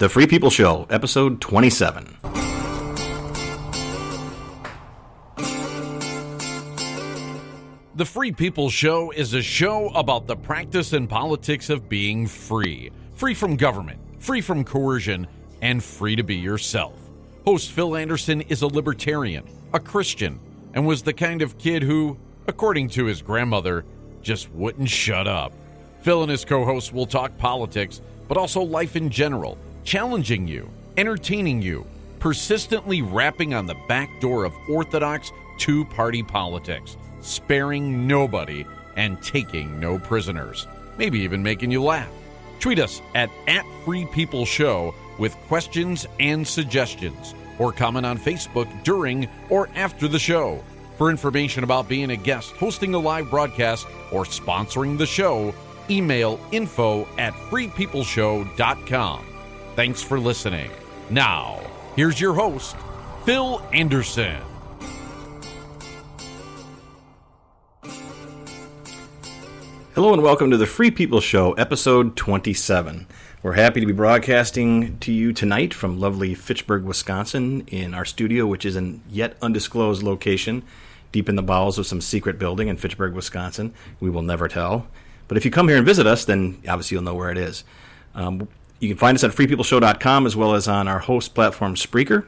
The Free People Show, episode 27. The Free People Show is a show about the practice and politics of being free. Free from government, free from coercion, and free to be yourself. Host Phil Anderson is a libertarian, a Christian, and was the kind of kid who, according to his grandmother, just wouldn't shut up. Phil and his co-hosts will talk politics, but also life in general, challenging you, entertaining you, persistently rapping on the back door of orthodox two-party politics, sparing nobody and taking no prisoners, maybe even making you laugh. Tweet us at @FreePeopleShow with questions and suggestions, or comment on Facebook during or after the show. For information about being a guest, hosting a live broadcast, or sponsoring the show, email info@freepeopleshow.com. Thanks for listening. Now, here's your host, Phil Anderson. Hello and welcome to the Free People Show, episode 27. We're happy to be broadcasting to you tonight from lovely Fitchburg, Wisconsin, in our studio, which is an yet undisclosed location deep in the bowels of some secret building in Fitchburg, Wisconsin. We will never tell. But if you come here and visit us, then obviously you'll know where it is. You can find us at freepeopleshow.com as well as on our host platform, Spreaker.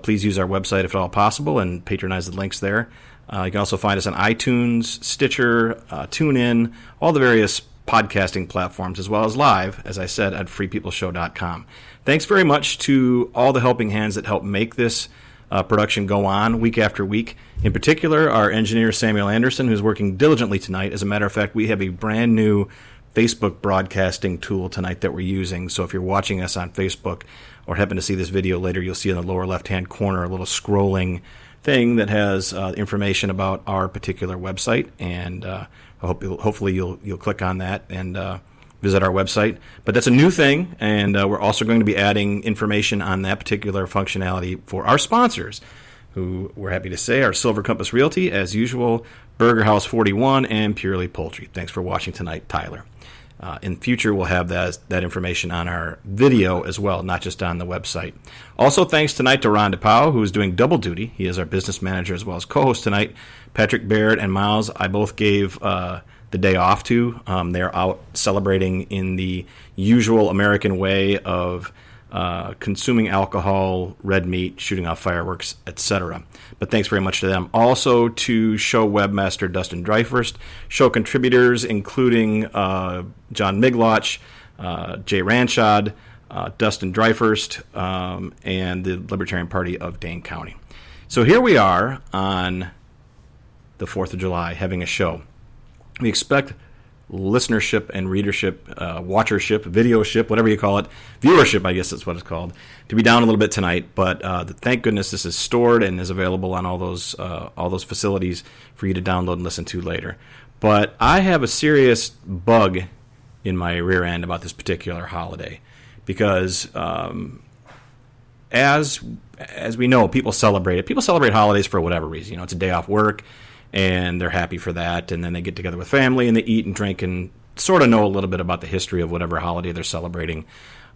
Please use our website if at all possible and patronize the links there. You can also find us on iTunes, Stitcher, TuneIn, all the various podcasting platforms, as well as live, as I said, at freepeopleshow.com. Thanks very much to all the helping hands that help make this production go on week after week. In particular, our engineer, Samuel Anderson, who's working diligently tonight. As a matter of fact, we have a brand new Facebook broadcasting tool tonight that we're using. So if you're watching us on Facebook or happen to see this video later, you'll see in the lower left-hand corner a little scrolling thing that has information about our particular website, and hopefully you'll click on that and visit our website. But that's a new thing, and we're also going to be adding information on that particular functionality for our sponsors, who we're happy to say are Silver Compass Realty, as usual, Burger House 41, and Purely Poultry. Thanks for watching tonight, Tyler. In future, we'll have that information on our video as well, not just on the website. Also, thanks tonight to Ron DePouw, who is doing double duty. He is our business manager as well as co-host tonight. Patrick Baird and Miles, I both gave the day off to. They're out celebrating in the usual American way of consuming alcohol, red meat, shooting off fireworks, etc. But thanks very much to them. Also to show webmaster Dustin Dryfirst, show contributors including John Migloch, Jay Ranchod, Dustin Dryfirst, and the Libertarian Party of Dane County. So here we are on the 4th of July having a show. We expect listenership and readership, watchership, videoship, whatever you call it, viewership, I guess that's what it's called, to be down a little bit tonight. But thank goodness this is stored and is available on all those facilities for you to download and listen to later. But I have a serious bug in my rear end about this particular holiday because as we know, people celebrate it. People celebrate holidays for whatever reason. You know, it's a day off work, and they're happy for that, and then they get together with family, and they eat and drink and sort of know a little bit about the history of whatever holiday they're celebrating.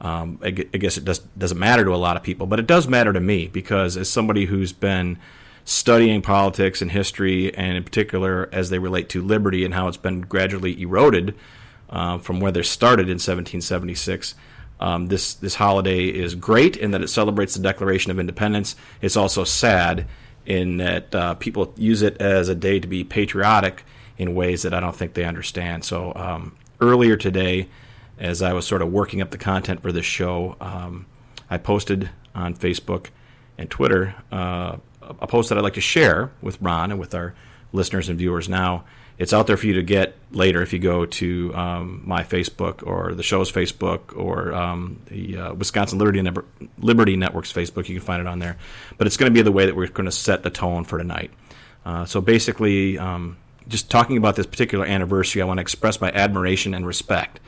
I guess it doesn't matter to a lot of people, but it does matter to me because as somebody who's been studying politics and history, and in particular as they relate to liberty and how it's been gradually eroded from where they started in 1776, this holiday is great in that it celebrates the Declaration of Independence. It's also sad in that people use it as a day to be patriotic in ways that I don't think they understand. So earlier today, as I was sort of working up the content for this show, I posted on Facebook and Twitter a post that I'd like to share with Ron and with our listeners and viewers now. It's out there for you to get later if you go to my Facebook or the show's Facebook or the Wisconsin Liberty Network's Facebook. You can find it on there. But it's going to be the way that we're going to set the tone for tonight. So basically, just talking about this particular anniversary, I want to express my admiration and respect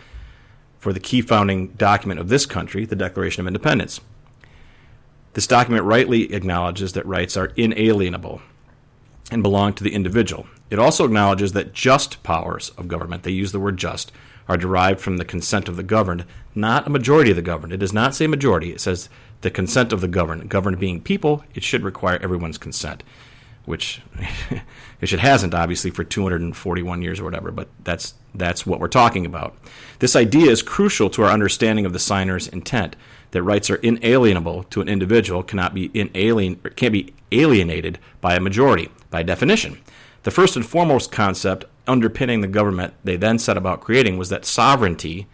for the key founding document of this country, the Declaration of Independence. This document rightly acknowledges that rights are inalienable and belong to the individual. It also acknowledges that just powers of government, they use the word just, are derived from the consent of the governed, not a majority of the governed. It does not say majority. It says the consent of the governed. Governed being people, it should require everyone's consent, which it hasn't, obviously, for 241 years or whatever, but that's what we're talking about. This idea is crucial to our understanding of the signer's intent, that rights are inalienable to an individual, can't be alienated by a majority, by definition. The first and foremost concept underpinning the government they then set about creating was that sovereignty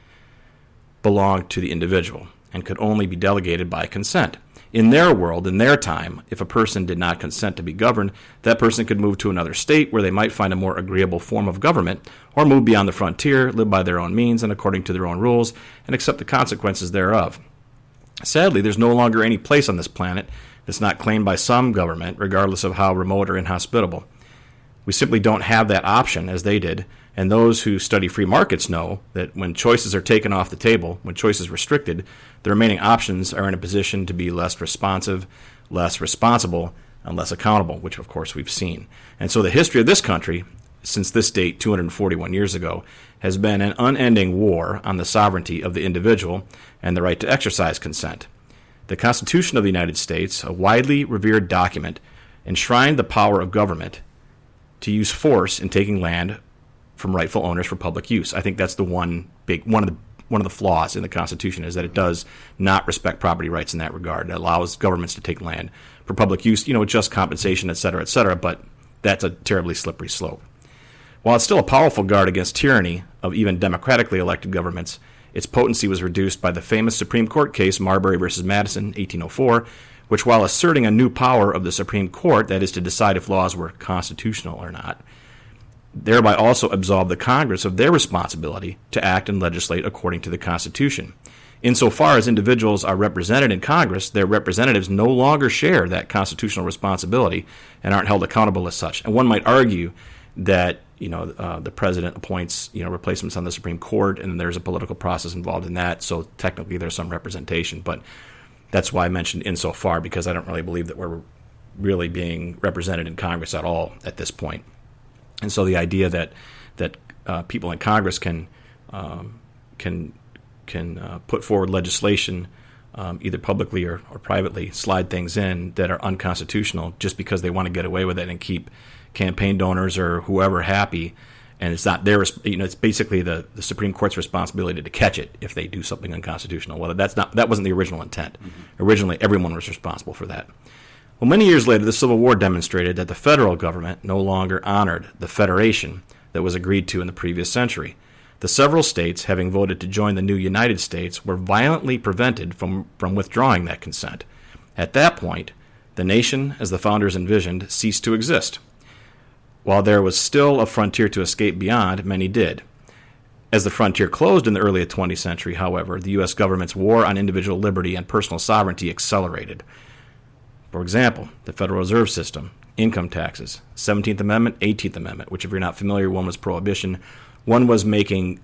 belonged to the individual and could only be delegated by consent. In their world, in their time, if a person did not consent to be governed, that person could move to another state where they might find a more agreeable form of government, or move beyond the frontier, live by their own means and according to their own rules, and accept the consequences thereof. Sadly, there's no longer any place on this planet that's not claimed by some government, regardless of how remote or inhospitable. We simply don't have that option as they did, and those who study free markets know that when choices are taken off the table, when choice is restricted, the remaining options are in a position to be less responsive, less responsible, and less accountable, which of course we've seen. And so the history of this country, since this date 241 years ago, has been an unending war on the sovereignty of the individual and the right to exercise consent. The Constitution of the United States, a widely revered document, enshrined the power of government to use force in taking land from rightful owners for public use. I think that's the one of the flaws in the Constitution, is that it does not respect property rights in that regard. It allows governments to take land for public use, with just compensation, et cetera, but that's a terribly slippery slope. While it's still a powerful guard against tyranny of even democratically elected governments, its potency was reduced by the famous Supreme Court case Marbury v. Madison, 1804, which, while asserting a new power of the Supreme Court, that is to decide if laws were constitutional or not, thereby also absolved the Congress of their responsibility to act and legislate according to the Constitution. Insofar as individuals are represented in Congress, their representatives no longer share that constitutional responsibility and aren't held accountable as such. And one might argue that the president appoints replacements on the Supreme Court, and there's a political process involved in that, so technically there's some representation. But that's why I mentioned insofar, because I don't really believe that we're really being represented in Congress at all at this point. And so the idea that people in Congress can put forward legislation, either publicly or privately, slide things in that are unconstitutional just because they want to get away with it and keep campaign donors or whoever happy, and it's not their, it's basically the Supreme Court's responsibility to catch it if they do something unconstitutional. Well, that wasn't the original intent. Mm-hmm. Originally, everyone was responsible for that. Well, many years later, the Civil War demonstrated that the federal government no longer honored the federation that was agreed to in the previous century. The several states, having voted to join the new United States, were violently prevented from withdrawing that consent. At that point, the nation, as the founders envisioned, ceased to exist. While there was still a frontier to escape beyond, many did. As the frontier closed in the early 20th century, however, the U.S. government's war on individual liberty and personal sovereignty accelerated. For example, the Federal Reserve System, income taxes, 17th Amendment, 18th Amendment, which if you're not familiar, one was prohibition. One was making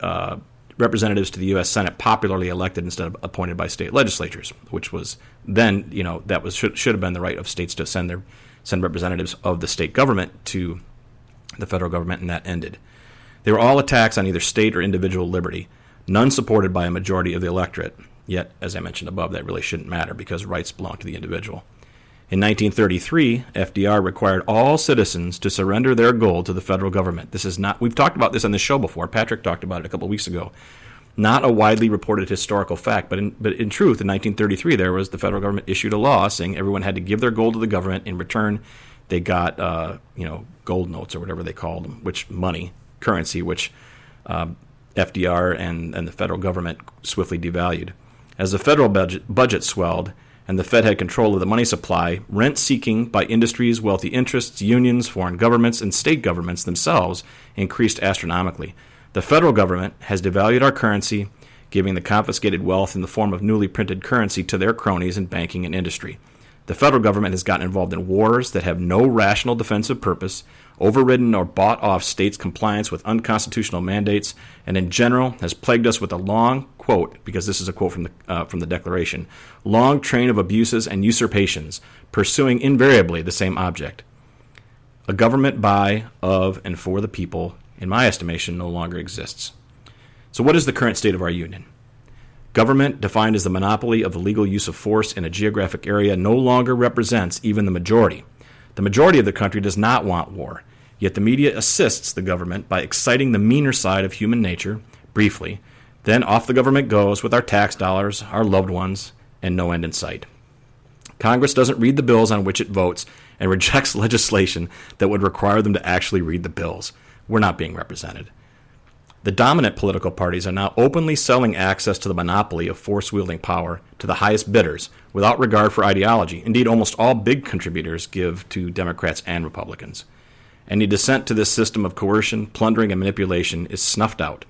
representatives to the U.S. Senate popularly elected instead of appointed by state legislatures, which was then, should have been the right of states to send representatives of the state government to the federal government, and that ended. They were all attacks on either state or individual liberty, none supported by a majority of the electorate. Yet, as I mentioned above, that really shouldn't matter because rights belong to the individual. In 1933, FDR required all citizens to surrender their gold to the federal government. We've talked about this on this show before. Patrick talked about it a couple of weeks ago. Not a widely reported historical fact, but in truth, in 1933, the federal government issued a law saying everyone had to give their gold to the government. In return, they got, gold notes or whatever they called them, currency, which FDR and the federal government swiftly devalued. As the federal budget swelled and the Fed had control of the money supply, rent-seeking by industries, wealthy interests, unions, foreign governments, and state governments themselves increased astronomically. The federal government has devalued our currency, giving the confiscated wealth in the form of newly printed currency to their cronies in banking and industry. The federal government has gotten involved in wars that have no rational defensive purpose, overridden or bought off states' compliance with unconstitutional mandates, and in general has plagued us with a long, quote, because this is a quote from the Declaration, long train of abuses and usurpations, pursuing invariably the same object. A government by, of, and for the people, in my estimation, no longer exists. So what is the current state of our union? Government, defined as the monopoly of the legal use of force in a geographic area, no longer represents even the majority. The majority of the country does not want war, yet the media assists the government by exciting the meaner side of human nature, briefly. Then off the government goes with our tax dollars, our loved ones, and no end in sight. Congress doesn't read the bills on which it votes and rejects legislation that would require them to actually read the bills. We're not being represented. The dominant political parties are now openly selling access to the monopoly of force-wielding power to the highest bidders without regard for ideology. Indeed, almost all big contributors give to Democrats and Republicans. Any dissent to this system of coercion, plundering, and manipulation is snuffed out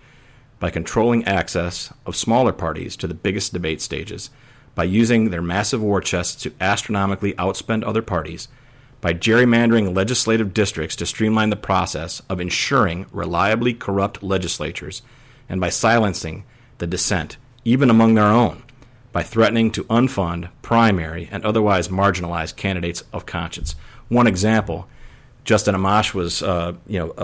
by controlling access of smaller parties to the biggest debate stages, by using their massive war chests to astronomically outspend other parties, by gerrymandering legislative districts to streamline the process of ensuring reliably corrupt legislatures, and by silencing the dissent, even among their own, by threatening to unfund primary and otherwise marginalized candidates of conscience. One example, Justin Amash was, a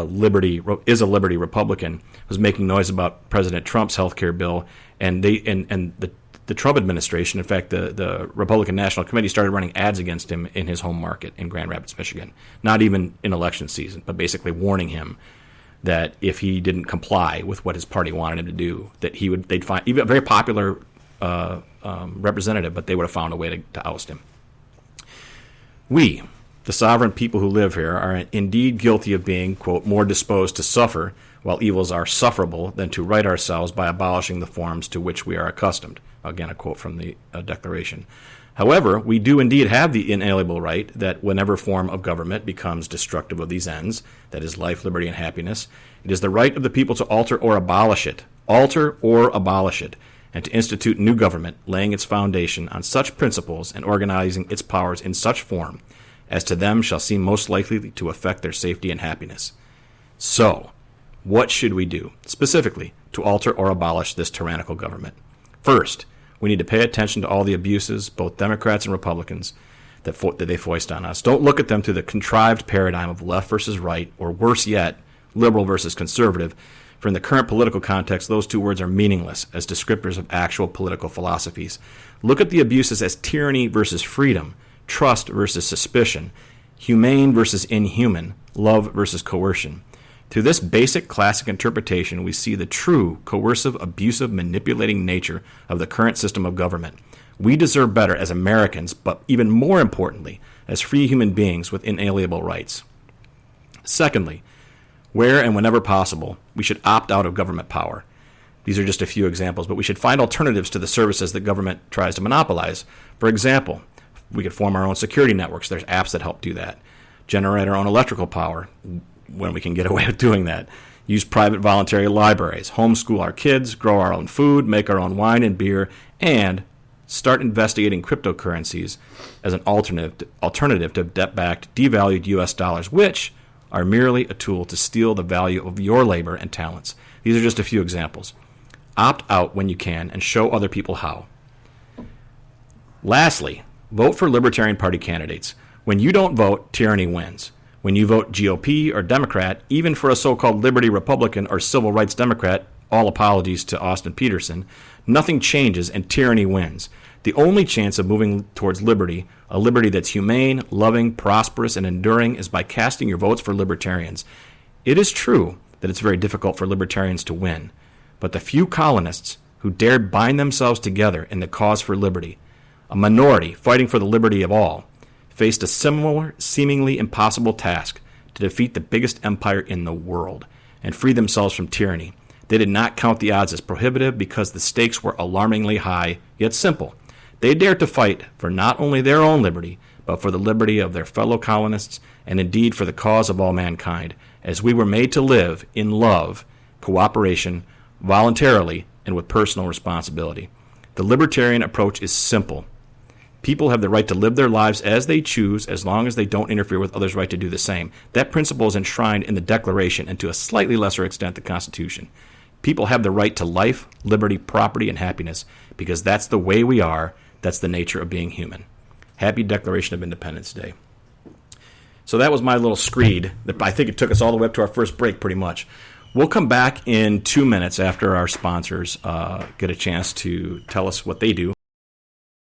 liberty Republican, was making noise about President Trump's health care bill, and the Trump administration, in fact, the Republican National Committee started running ads against him in his home market in Grand Rapids, Michigan. Not even in election season, but basically warning him that if he didn't comply with what his party wanted him to do, that they'd find even a very popular representative, but they would have found a way to oust him. We, the sovereign people who live here, are indeed guilty of being, quote, more disposed to suffer while evils are sufferable than to right ourselves by abolishing the forms to which we are accustomed. Again, a quote from the Declaration. However, we do indeed have the inalienable right that whenever form of government becomes destructive of these ends, that is life, liberty, and happiness, it is the right of the people to alter or abolish it, and to institute new government, laying its foundation on such principles and organizing its powers in such form as to them shall seem most likely to affect their safety and happiness. So, what should we do, specifically, to alter or abolish this tyrannical government? First, we need to pay attention to all the abuses, both Democrats and Republicans, that they foist on us. Don't look at them through the contrived paradigm of left versus right, or worse yet, liberal versus conservative, for in the current political context, those two words are meaningless as descriptors of actual political philosophies. Look at the abuses as tyranny versus freedom, trust versus suspicion, humane versus inhuman, love versus coercion. Through this basic classic interpretation, we see the true coercive, abusive, manipulating nature of the current system of government. We deserve better as Americans, but even more importantly, as free human beings with inalienable rights. Secondly, where and whenever possible, we should opt out of government power. These are just a few examples, but we should find alternatives to the services that government tries to monopolize. For example, we could form our own security networks. There's apps that help do that. Generate our own electrical power when we can get away with doing that. Use private voluntary libraries, homeschool our kids, grow our own food, make our own wine and beer, and start investigating cryptocurrencies as an alternative to debt-backed, devalued U.S. dollars, which are merely a tool to steal the value of your labor and talents. These are just a few examples. Opt out when you can and show other people how. Lastly, vote for Libertarian Party candidates. When you don't vote, tyranny wins. When you vote GOP or Democrat, even for a so-called Liberty Republican or Civil Rights Democrat, all apologies to Austin Peterson, nothing changes and tyranny wins. The only chance of moving towards liberty, a liberty that's humane, loving, prosperous, and enduring, is by casting your votes for libertarians. It is true that it's very difficult for libertarians to win, but the few colonists who dared bind themselves together in the cause for liberty, a minority fighting for the liberty of all, faced a similar, seemingly impossible task to defeat the biggest empire in the world and free themselves from tyranny. They did not count the odds as prohibitive because the stakes were alarmingly high, yet simple. They dared to fight for not only their own liberty, but for the liberty of their fellow colonists, and indeed for the cause of all mankind, as we were made to live in love, cooperation, voluntarily, and with personal responsibility. The libertarian approach is simple. People have the right to live their lives as they choose as long as they don't interfere with others' right to do the same. That principle is enshrined in the Declaration and to a slightly lesser extent the Constitution. People have the right to life, liberty, property, and happiness because that's the way we are. That's the nature of being human. Happy Declaration of Independence Day. So that was my little screed. I think it took us all the way up to our first break pretty much. We'll come back in 2 minutes after our sponsors get a chance to tell us what they do.